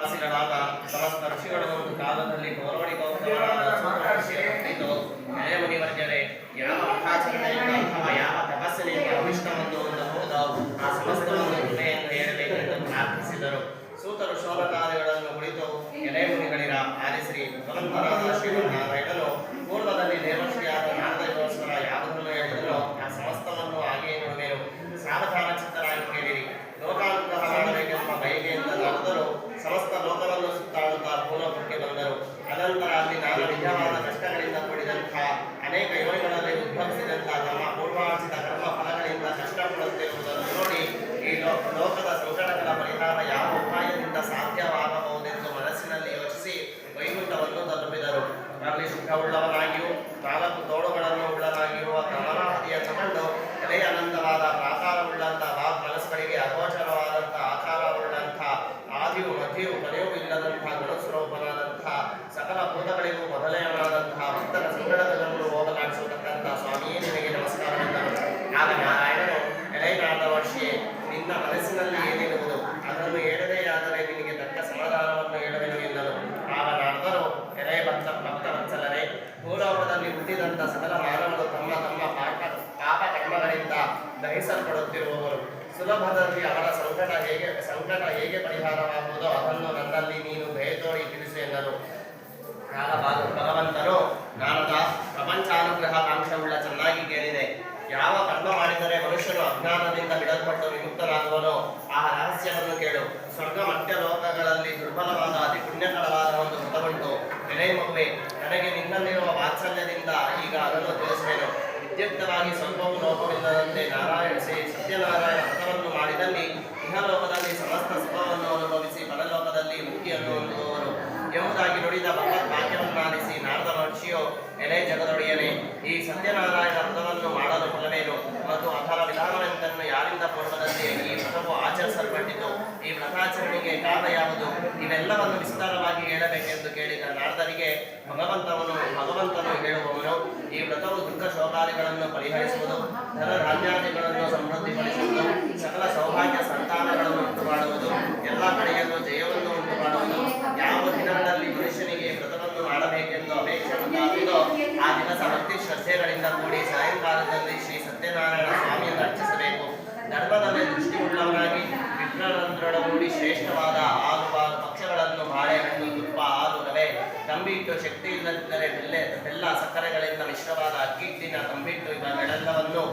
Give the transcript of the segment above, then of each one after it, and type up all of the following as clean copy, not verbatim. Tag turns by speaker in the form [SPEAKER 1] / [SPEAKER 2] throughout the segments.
[SPEAKER 1] ವಾಸಿಗಳಾದ ಸಮಸ್ತ ಋಷಿಗಳ ಒಂದು ಕಾಲದಲ್ಲಿ ಗೌರವಣಿಕೌತ್ತಮರಾದ ಋಷಿಯನ್ನು ಕುರಿತು ನ್ಯಾಯಮುನಿವರ್ಗರೇ ಯಾವ ಮಠಾಚರಣೆಯಿಂದ ಅಥವಾ ಯಾವ ತಪಸ್ಸಿನಿಂದ ಅಭಿಷ್ಟವನ್ನು ಹೊಂದಬಹುದೋ ಆ ಸಮಸ್ತವನ್ನು ಕೃಪೆಯನ್ನು ಹೇಳಬೇಕೆಂದು ಪ್ರಾರ್ಥಿಸಿದರು. ಸೂತರು ಶೋಭಕಾದಿಗಳನ್ನು ಕುರಿತು ಎಲೆಮುನಿಗಳಿರ ಆಲಿಸಿರಿ. ಭಗವಂತನಾದ ಶ್ರೀಮನ್ನಾರಾಯಣನು ಪೂರ್ವದಲ್ಲಿ ದೇವಶ್ರೀಯಾದ ನಾರದಗೋಸ್ಕರ ಯಾವುದನ್ನು ಹೇಳಿದನೋ ಆ ಸಮಸ್ತವನ್ನು ಹಾಗೆಯೇ ನೋಡುವೆನು. ಸಾವಧಾನ ಚಿತ್ತರಾಗಿ ಕೇಳಿರಿ. ಲೋಕಾನುಗ್ರಹ ಮಾಡಬೇಕೆಂಬ ಬಯಕೆಯಿಂದ ನಾರದರು ಸಮಸ್ತ ಲೋಕವನ್ನು ಸುತ್ತಾಡುತ್ತಾ ಭೂಲೋಕಕ್ಕೆ ಬಂದರು. ಅನಂತರ ಅಲ್ಲಿ ನಾನಾ ವಿಧವಾದ ಕಷ್ಟಗಳಿಂದ ಕೂಡಿದಂತಹ ಅನೇಕ ಯೋನಿಗಳಲ್ಲಿ ಉದ್ಭವಿಸಿದಂತಹ ತಮ್ಮ ಪೂರ್ವಾರ್ಜಿತ ಕರ್ಮ ಫಲಗಳಿಂದ ಕಷ್ಟಪಡುತ್ತಿರುವುದನ್ನು ನೋಡಿ ಈ ಲೋಕದ ಸಂಕಟಗಳ ಪರಿಹಾರ ಯಾವ ಉಪಾಯದಿಂದ ಸಾಧ್ಯವಾಗಬಹುದೆಂದು ಮನಸ್ಸಿನಲ್ಲಿ ಯೋಚಿಸಿ ವೈಕುಂಠವನ್ನು ತಲುಪಿದರು. ಅಲ್ಲಿ ಸುಖವುಳ್ಳವನಾಗಿಯೂ 4 ತೋಳುಗಳನ್ನು ಉಳ್ಳನಾಗಿರುವ ಕಮಲಾಹದಿಯನ್ನು ಕಂಡು ಎಲೆಯ ಅನಂತವಾದ ಪ್ರಾಕಾರವುಳ್ಳಂತಹ ಮನಸ್ಸುಗಳಿಗೆ ಅಗೋಚರವಾದಂತಹ ಆಕಾರವುಳ್ಳಂತಹ ಆದಿಯು ಮಧ್ಯೆಯು ಕೊನೆಯೂ ಇಲ್ಲದಂತಹ ಗುಣಸ್ವರೂಪನಾದಂತಹ ಸಕಲ ಭೂತಗಳಿಗೂ ಮೊದಲನೆಯನಾದಂತಹ ಭಕ್ತರ ಸಂಕಟಗಳನ್ನು ಹೋಗಲಾಡಿಸುವುದಕ್ಕಂತಹ ಸ್ವಾಮಿಯೇ ನಿನಗೆ ನಮಸ್ಕಾರವೆಂದನು. ಆಗ ನಾರಾಯಣನು ಎಲೆನಾದ ವರ್ಷಿಯೇ ನಿನ್ನ ಮನಸ್ಸಿನಲ್ಲಿ ಏನಿರುವುದು ಅದನ್ನು ಹೇಳದೆಯಾದರೆ ನಿನಗೆ ತಕ್ಕ ಸಮಾಧಾನವನ್ನು ಹೇಳುವೆನು ಎಂದನು. ಆಗ ನಾರದರು ಎಲೆ ಭಕ್ತವತ್ಸಲರೇ, ಭೂಲೋಕದಲ್ಲಿ ಹುಟ್ಟಿದಂಥ ಸಕಲ ಮಾನವರು ತಮ್ಮ ತಮ್ಮ ಪಾಪ ಕರ್ಮಗಳಿಂದ ದಹಿಸಲ್ಪಡುತ್ತಿರುವವರು. ಸುಲಭದಲ್ಲಿ ಅವರ ಸಂಕಟ ಹೇಗೆ ಪರಿಹಾರವಾಗುವುದೋ ಅದನ್ನು ನನ್ನಲ್ಲಿ ನೀನು ದಯತೋಡಿ ತಿಳಿಸು ಎಂದನು. ಆಗ ಭಗವಂತನು ನಾರದ ಪ್ರಪಂಚಾನುಗ್ರಹ ಕಾಂಕ್ಷವುಳ್ಳ ಚೆನ್ನಾಗಿ ಕೇಳಿದೆ. ಯಾವ ಕರ್ಮ ಮಾಡಿದರೆ ಮನುಷ್ಯನು ಅಜ್ಞಾನದಿಂದ ಬಿಡಲ್ಪಟ್ಟು ವಿಮುಕ್ತನಾಗುವನೋ ಆ ರಹಸ್ಯವನ್ನು ಕೇಳು. ಸ್ವರ್ಗ ಮಧ್ಯ ಲೋಕಗಳಲ್ಲಿ ದುರ್ಬಲವಾದ ಅತಿ ಪುಣ್ಯಕರವಾದ ಒಂದು ವ್ರತವುಂಟು. ಎಲೆ ಮಗುವೆ, ನನಗೆ ನಿನ್ನಲ್ಲಿರುವ ವಾತ್ಸಲ್ಯದಿಂದ ಈಗ ಅದನ್ನು ತಿಳಿಸುವೆನು. ವಿದ್ಯುಕ್ತವಾಗಿ ಸ್ವಲ್ಪವೂ ಲೋಪವಿಲ್ಲದಂತೆ ಸತ್ಯನಾರಾಯಣ ವ್ರತವನ್ನು ಮಾಡಿದಲ್ಲಿ ಇಹಲೋಕದಲ್ಲಿ ಸಮಸ್ತ ಸುಖವನ್ನು ಅನುಭವಿಸಿ ಪರಲೋಕದಲ್ಲಿ ಮುಕ್ತಿಯನ್ನು ಹೊಂದುವವರು ಎಂಬುದಾಗಿ ನುಡಿದ ಭಗವದ್ವಾಕ್ಯವನ್ನಾಲಿಸಿ ನಾರದ ಮಹರ್ಷಿಯು ಎಲೆ ಜಗದೊಡೆಯನೇ, ಈ ಸತ್ಯನಾರಾಯಣ ವ್ರತವನ್ನು ಮಾಡಲು ಫಲವೇನು ಮತ್ತು ಅದರ ವಿಧಾನವೆಂದನ್ನು ಯಾರಿಂದ ಪೂರ್ವದಲ್ಲಿ ಈ ವ್ರತವು ಆಚರಿಸಲ್ಪಟ್ಟಿತು, ಈ ವ್ರತಾಚರಣೆಗೆ ಕಾರಣ ಯಾವುದು, ಇವೆಲ್ಲವನ್ನು ವಿಸ್ತಾರವಾಗಿ ಹೇಳಬೇಕೆಂದು ಕೇಳಿದ ನಾರದರಿಗೆ ಭಗವಂತನು ಹೇಳುವವನು, ಈ ವ್ರತವು ದುಃಖ ಶೋಕಾದಿಗಳನ್ನು ಪರಿಹರಿಸುವುದು, ಧನ ಧಾನ್ಯಾದಿಗಳನ್ನು ಸಮೃದ್ಧಿಪಡಿಸುವುದು, ಸಕಲ ಸೌಭಾಗ್ಯ ಸಂತಾನಗಳನ್ನು ಉಂಟು ಮಾಡುವುದು, ಎಲ್ಲ ಕಡೆಯಲ್ಲೂ ಜಯವನ್ನು ಉಂಟು ಮಾಡುವುದು. ಯಾವ ದಿನಗಳಲ್ಲಿ ಮನುಷ್ಯನಿಗೆ ವ್ರತವನ್ನು ಮಾಡಬೇಕೆಂದು ಅಪೇಕ್ಷೆ ಉಂಟಾಗುವುದೋ ಆ ದಿವಸ ಭಕ್ತಿ ಶ್ರದ್ಧೆಗಳಿಂದ ಕೂಡಿ ಸಾಯಂಕಾಲದಲ್ಲಿ ಶ್ರೀ ಸತ್ಯನಾರಾಯಣ ಸ್ವಾಮಿಯನ್ನು ಅರ್ಚಿಸಬೇಕು. ಧರ್ಮದಲ್ಲಿ ದೃಷ್ಟಿಯುಳ್ಳವನಾಗಿ ವಿಘ್ನರೊಡಗೂಡಿ ಶ್ರೇಷ್ಠವಾದ ಹಾಲು ಪಕ್ಷಗಳನ್ನು ಬಾಳೆಹಣ್ಣು ತುಪ್ಪ ಹಾಲು ರವೆ ತಂಬಿಟ್ಟು ಶಕ್ತಿ ಇಲ್ಲದಿದ್ದರೆ ಬೆಲ್ಲ ಸಕ್ಕರೆಗಳಿಂದ ಮಿಶ್ರವಾದ ಅಕ್ಕಿ ಹಿಟ್ಟಿನ ತಂಬಿಟ್ಟು ಇವೆಲ್ಲವನ್ನು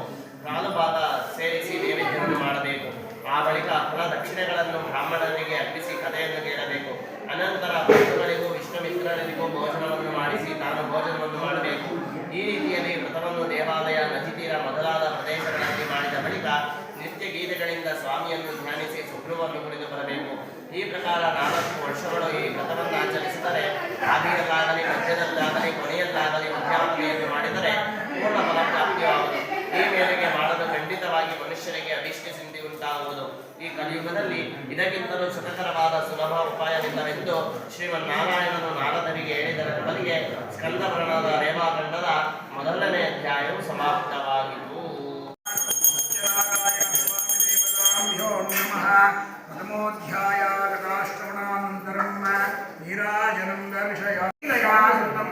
[SPEAKER 1] ಕಾಲು ಭಾಗ ಸೇರಿಸಿ ನೈವೇದ್ಯವನ್ನು ಮಾಡಬೇಕು. ಆ ಬಳಿಕ ಫಲ ದಕ್ಷಿಣೆಗಳನ್ನು ಬ್ರಾಹ್ಮಣರಿಗೆ ಅರ್ಪಿಸಿ ಕಥೆಯನ್ನು ಕೇಳಬೇಕು. ಅನಂತರ ಭಕ್ತಗಳಿಗೂ ವಿಷ್ಣು ಮಿತ್ರರಿಗೂ ಭೋಜನವನ್ನು ಮಾಡಿಸಿ ತಾನು ಭೋಜನವನ್ನು ಮಾಡಬೇಕು. ಈ ರೀತಿಯಲ್ಲಿ ವ್ರತವನ್ನು ದೇವಾಲಯ, ನದಿ ತೀರ ಮೊದಲಾದ ಪ್ರದೇಶಗಳಲ್ಲಿ ಮಾಡಿದ ಬಳಿಕ ನಿತ್ಯ ಗೀತೆಗಳಿಂದ ಸ್ವಾಮಿಯನ್ನು ಧ್ಯಾನಿಸಿ ಸುಗ್ರವನ್ನು ಕುಡಿದು ಬರಬೇಕು. ಈ ಪ್ರಕಾರ 4 ವರ್ಷಗಳು ಈ ವ್ರತವನ್ನು ಆಚರಿಸಿದರೆ ಆದಿಯಲ್ಲಾಗಲಿ ಮಧ್ಯದಲ್ಲಾಗಲಿ ಕೊನೆಯಲ್ಲಾಗಲಿ ಮಧ್ಯಾಹ್ನೆಯನ್ನು ಮಾಡಿದರೆ ಪೂರ್ಣ ಫಲಪ್ರಾಪ್ತಿಯಾಗುವುದು. ಈ ಮೇರೆಗೆ ಮಾಡಲು ಖಂಡಿತವಾಗಿ ಮನುಷ್ಯರಿಗೆ ಅಭೀಷ್ಟ ಸಿದ್ಧಿ ಉಂಟಾಗುವುದು. ಈ ಕಲಿಯುಗದಲ್ಲಿ ಇದಕ್ಕಿಂತಲೂ ಸುಖಕರವಾದ ಸುಲಭ ಉಪಾಯವಿಲ್ಲವೆಂದು ಶ್ರೀಮನ್ನಾರಾಯಣನು ನಾರದರಿಗೆ ಹೇಳಿದರ ಬಳಿಗೆ ಸ್ಕಂದಪುರಾಣದ ರೇವಾಖಂಡದ 1ನೇ ಅಧ್ಯಾಯವು ಸಮಾಪ್ತವಾಯಿತು.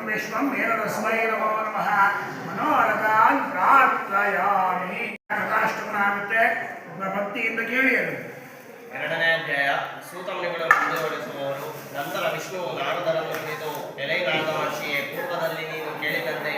[SPEAKER 2] ವಿಶ್ವಂ ತಸ್ಮೈ ನಮೋ ನಮಃ ಮನೋರಥಾನ್ ಪ್ರಾರ್ಥಯಾಮಿ. ಕಥಾಷ್ಟಮನ ಆಗುತ್ತೆ, ಭಕ್ತಿಯಿಂದ ಕೇಳಿ. ಅದು
[SPEAKER 1] 2ನೇ ಅಧ್ಯಾಯ. ಸೂತಮುನಿಗಳು ಮುಂದುವರಿಸುವವರು. ನಂತರ ವಿಷ್ಣುವು ನಾರದರನ್ನು ಕುರಿತು, ಎಲೆ ನಾರದ ಮಹರ್ಷಿಯೇ, ಪೂರ್ವದಲ್ಲಿ ನೀನು ಕೇಳಿದಂತೆ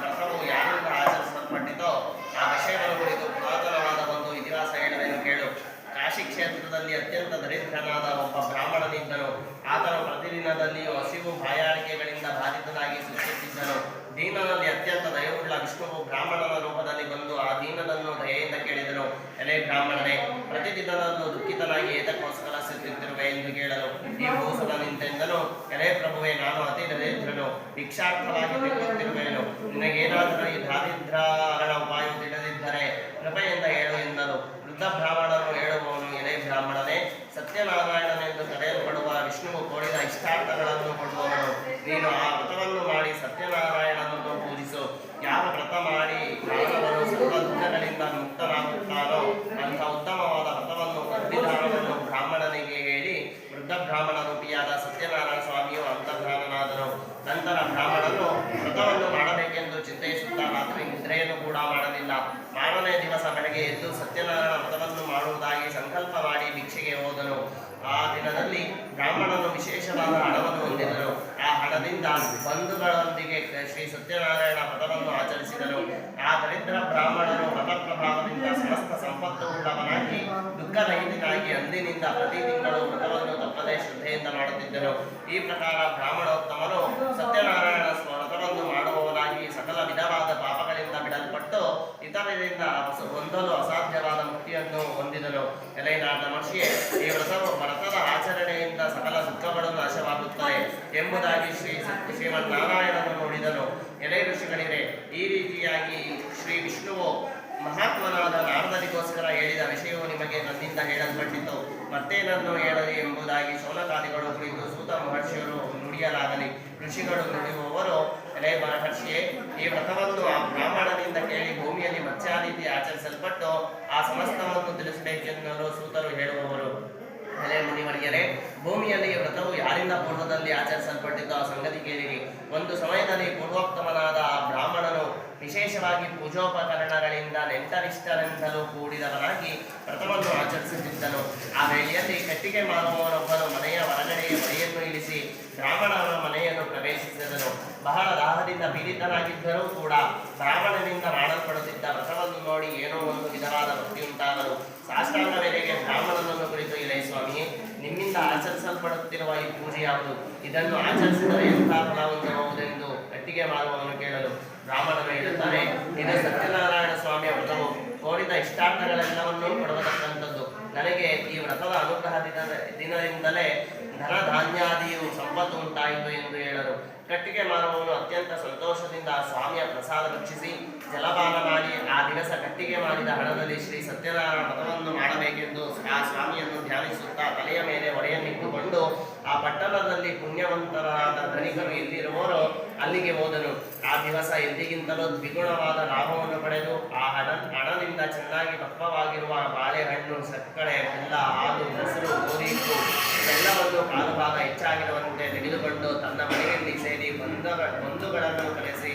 [SPEAKER 1] ವ್ರತವು ಯಾರಿಂದ ಆಚರಿಸಲ್ಪಟ್ಟಿತೋ ಆ ವಿಷಯವನ್ನು ಕುರಿತು ಪುರಾತನವಾದ ಒಂದು ಇತಿಹಾಸ ಹೇಳುವೆನು ಕೇಳು. ಕಾಶಿ ಕ್ಷೇತ್ರದಲ್ಲಿ ಅತ್ಯಂತ ದರಿದ್ರನಾದ ಒಬ್ಬ ಬ್ರಾಹ್ಮಣನಿದ್ದನು. ಆತನು ಪ್ರತಿದಿನದಲ್ಲಿಯೂ ಹಸಿವು ಬಾಯಾರಿಕೆಗಳಿಂದ ಬಾಧಿತನಾಗಿ ಸುತ್ತುತ್ತಿದ್ದನು. ದೀನನಲ್ಲಿ ಅತ್ಯಂತ ದಯವುಳ್ಳ ವಿಷ್ಣುವು ಬ್ರಾಹ್ಮಣನ ರೂಪದಲ್ಲಿ ಬಂದು ಆ ದೀನನನ್ನು ದಯೆಯಿಂದ ಕೇಳಿದನು, ಎಲೆ ಬ್ರಾಹ್ಮಣನೇ, ಪ್ರತಿದಿನದಲ್ಲೂ ದುಃಖಿತನಾಗಿ ಏತಕ್ಕೋಸ್ಕರ ಸುತ್ತುತ್ತಿರುವೆ ಎಂದು ಕೇಳಲು ಈ ಭೂಸುರ ನಿಂತೆಂದನು. ಎಲೆ ಪ್ರಭುವೆ, ನಾನು ಅತಿ ದರಿದ್ರನು, ಭಿಕ್ಷಾರ್ಥವಾಗಿ ತಿರುಗುತ್ತಿರುವೆನು. ನಿನಗೇನಾದರೂ ಈ ದಾರಿದ್ರ್ಯಹರಣ ಉಪಾಯವು ತಿಳಿದಿದ್ದರೆ ಕೃಪೆಯಿಂದ ಹೇಳು ಎಂದನು. ವೃದ್ಧ ಬ್ರಾಹ್ಮಣನು ಹೇಳುವವನು, ಎಲೆ ಬ್ರಾಹ್ಮಣನೇ, ಸತ್ಯನಾರಾಯಣನೆಂದು ಕರೆಯಲ್ಪಡುವ ವಿಷ್ಣುವು ಕೋರಿದ ಇಷ್ಟಾರ್ಥಗಳನ್ನು ಕೊಡುವವನು. ನೀನು ಆ ವ್ರತವನ್ನು ಮಾಡಿ ಸತ್ಯನಾರಾಯಣನನ್ನು ಪೂಜಿಸು. ಯಾವ ವ್ರತ ಮಾಡಿ ಮಾನವನು ಸರ್ವ ದುಃಖಗಳಿಂದ ಮುಕ್ತನಾಗುತ್ತಾನೋ ಅಂಥ ಉತ್ತಮವಾದ ವ್ರತವನ್ನು ವಿಧಾನವನ್ನು ಬ್ರಾಹ್ಮಣನಿಗೆ ಹೇಳಿ ವೃದ್ಧ ಬ್ರಾಹ್ಮಣನು ರೂಪಿಯಾದ ಸತ್ಯನಾರಾಯಣ ಸ್ವಾಮಿಯು ಅಂತರ್ಧಾನನಾದನು. ನಂತರ ಬ್ರಾಹ್ಮಣನು ವ್ರತವನ್ನು ಮಾಡಬೇಕೆಂದು ಚಿಂತಿಸುತ್ತಾ ರಾತ್ರಿ ನಿದ್ರೆಯನ್ನು ಕೂಡ ಮಾಡಲಿಲ್ಲ. ಮಾರನೇ ದಿವಸ ಬೆಳಗ್ಗೆ ಎದ್ದು ಸತ್ಯನಾರಾಯಣ ವ್ರತವನ್ನು ಮಾಡುವುದಾಗಿ ಸಂಕಲ್ಪ ಮಾಡಿ ಭಿಕ್ಷೆಗೆ ಹೋದನು. ಆ ದಿನದಲ್ಲಿ ಬ್ರಾಹ್ಮಣನು ವಿಶೇಷವಾದ ಹಣವನ್ನು ಹೊಂದಿದನು. ಆ ಹಣದಿಂದ ಬಂಧುಗಳೊಂದಿಗೆ ಶ್ರೀ ಸತ್ಯನಾರಾಯಣ ವ್ರತವನ್ನು ಆಚರಿಸಿದನು. ಆ ದರಿದ್ರ ಬ್ರಾಹ್ಮಣನು ವ್ರತ ಪ್ರಭಾವದಿಂದ ಸಮಸ್ತ ಸಂಪತ್ತು ಉಳ್ಳವನಾಗಿ ದುಃಖರಹಿತನಾಗಿ ಅಂದಿನಿಂದ ಪ್ರತಿ ತಿಂಗಳು ವ್ರತವನ್ನು ತಪ್ಪದೇ ಶ್ರದ್ಧೆಯಿಂದ ಮಾಡುತ್ತಿದ್ದನು. ಈ ಪ್ರಕಾರ ಬ್ರಾಹ್ಮಣೋತ್ತಮನು ಸತ್ಯನಾರಾಯಣ ವ್ರತವನ್ನು ಮಾಡುವವನಾಗಿ ಸಕಲ ವಿಧವಾದ ಪಾಪಗಳಿಂದ ಬಿಡಲ್ಪಟ್ಟು ಇತರರಿಂದ ಹೊಂದಲು ಅಸಾಧ್ಯವಾದ ಮುಕ್ತಿಯನ್ನು ಹೊಂದಿದನು. ಎಲೆನಾದ ಮಹರ್ಷಿಯೇ, ಈ ವ್ರತದ ಆಚರಣೆಯಿಂದ ಸಕಲ ದುಃಖಗಳು ನಾಶವಾಗುತ್ತದೆ ಎಂಬುದಾಗಿ ಶ್ರೀಮನ್ನಾರಾಯಣನು ನೋಡಿದನು. ಎಲೆ ಋಷಿಗಳಿರೆ, ಈ ರೀತಿಯಾಗಿ ಶ್ರೀ ವಿಷ್ಣುವು ಮಹಾತ್ಮನಾದ ನಾರದರಿಗೋಸ್ಕರ ಹೇಳಿದ ವಿಷಯವು ನಿಮಗೆ ನನ್ನಿಂದ ಹೇಳಲ್ಪಟ್ಟಿತು. ಮತ್ತೇನನ್ನು ಹೇಳಲಿ ಎಂಬುದಾಗಿ ಶೌನಕಾದಿಗಳು ಕುರಿತು ಸೂತ ಮಹರ್ಷಿಯರು ನುಡಿಯಲಾಗಲಿ. ಋಷಿಗಳು ನುಡಿಯುವವರು, ಎಲೆ ಮಹರ್ಷಿಯೇ, ಈ ವ್ರತವನ್ನು ಆ ಬ್ರಾಹ್ಮಣನಿಂದ ಕೇಳಿ ಭೂಮಿಯಲ್ಲಿ ಮತ್ಸ್ಯಾರೀತಿ ಆಚರಿಸಲ್ಪಟ್ಟು ಆ ಸಮಸ್ತವನ್ನು ತಿಳಿಸಬೇಕೆನ್ನಲು ಸೂತರು ಹೇಳುವವರು. ಎಲೆ ಮುನಿವರಿಯರೇ, ಭೂಮಿಯಲ್ಲಿ ವ್ರತವು ಯಾರಿಂದ ಪೂರ್ವದಲ್ಲಿ ಆಚರಿಸಲ್ಪಟ್ಟಿದ್ದು ಆ ಸಂಗತಿ ಕೇಳಿರಿ. ಒಂದು ಸಮಯದಲ್ಲಿ ಪೂರ್ವೋತ್ತಮನಾದ ಆ ಬ್ರಾಹ್ಮಣನು ವಿಶೇಷವಾಗಿ ಪೂಜೋಪಕರಣಗಳಿಂದ ನೆಂಟರಿಷ್ಟರೆಂದಲೂ ಕೂಡಿದವನಾಗಿ ವ್ರತವನ್ನು ಆಚರಿಸುತ್ತಿದ್ದನು. ಆ ವೇಳೆಯಲ್ಲಿ ಕಟ್ಟಿಗೆ ಮಾರುವವನೊಬ್ಬನು ಮನೆಯ ಹೊರಗಡೆಯ ಮನೆಯನ್ನು ಇಳಿಸಿ ಬ್ರಾಹ್ಮಣನ ಮನೆಯನ್ನು ಪ್ರವೇಶಿಸಿದನು. ಬಹಳ ದಾಹದಿಂದ ಪೀಡಿತನಾಗಿದ್ದರೂ ಕೂಡ ಬ್ರಾಹ್ಮಣನಿಂದ ಮಾಡಲ್ಪಡುತ್ತಿದ್ದ ವ್ರತವನ್ನು ನೋಡಿ ಏನೋ ಒಂದು ವಿಧವಾದ ಭಕ್ತಿಯುಂಟಾಗಲು ಸಾಷ್ಟಾಂಗ ವೇಳೆಗೆ ಬ್ರಾಹ್ಮಣನನ್ನು ಕುರಿತು, ಇಳೆ ಸ್ವಾಮಿ, ನಿಮ್ಮಿಂದ ಆಚರಿಸಲ್ಪಡುತ್ತಿರುವ ಈ ಪೂಜೆ ಯಾವುದು? ಇದನ್ನು ಆಚರಿಸಿದರೆ ಎಂಥ ಫಲ ಹೊಂದಬಹುದೆಂದು ಕಟ್ಟಿಗೆ ಮಾರುವವನು ಕೇಳಲು ಬ್ರಾಹ್ಮಣನು ಹೇಳುತ್ತಾನೆ, ಇದು ಸತ್ಯನಾರಾಯಣ ಸ್ವಾಮಿಯ ವ್ರತವು ಕೋರಿದ ಇಷ್ಟಾರ್ಥಗಳೆಲ್ಲವನ್ನೂ ಕೊಡುವುದಕ್ಕಂಥದ್ದು. ನನಗೆ ಈ ವ್ರತದ ಅನುಗ್ರಹದಿಂದ ದಿನದಿಂದಲೇ ಧನ ಧಾನ್ಯಾದಿಯು ಸಂಪತ್ತು ಉಂಟಾಯಿತು ಎಂದು ಹೇಳಲು ಕಟ್ಟಿಗೆ ಮಾರುವವನು ಅತ್ಯಂತ ಸಂತೋಷದಿಂದ ಸ್ವಾಮಿಯ ಪ್ರಸಾದ ಭಕ್ಷಿಸಿ ಜಲಪಾನ ಮಾಡಿ ಆ ದಿವಸ ಕಟ್ಟಿಗೆ ಮಾಡಿದ ಹಣದಲ್ಲಿ ಶ್ರೀ ಸತ್ಯನಾರಾಯಣ ವ್ರತವನ್ನು ಮಾಡಬೇಕೆಂದು ಆ ಸ್ವಾಮಿಯನ್ನು ಧ್ಯಾನಿಸುತ್ತಾ ತಲೆಯ ಮೇಲೆ ಹೊರೆಯನ್ನಿಟ್ಟುಕೊಂಡು ಆ ಪಟ್ಟಣದಲ್ಲಿ ಪುಣ್ಯವಂತರಾದ ಧನಿಕರು ಎಲ್ಲಿರುವರೋ ಅಲ್ಲಿಗೆ ಹೋದನು. ಆ ದಿವಸ ಎಂದಿಗಿಂತಲೂ ದ್ವಿಗುಣವಾದ ಲಾಭವನ್ನು ಪಡೆದು ಆ ಹಣದಿಂದ ಚೆನ್ನಾಗಿ ಪಕ್ವವಾಗಿರುವ ಬಾಳೆಹಣ್ಣು, ಸಕ್ಕರೆ, ಬೆಲ್ಲ, ಹಾಲು, ಮೊಸರು, ಗೋಧಿ ಹಿಟ್ಟು ಇವೆಲ್ಲವನ್ನು ಕಾಲು ಭಾಗ ಹೆಚ್ಚಾಗಿರುವಂತೆ ತೆಗೆದುಕೊಂಡು ತನ್ನ ಮನೆಯಲ್ಲಿ ಸೇರಿ ಬಂಧುಗಳನ್ನು ಕರೆಸಿ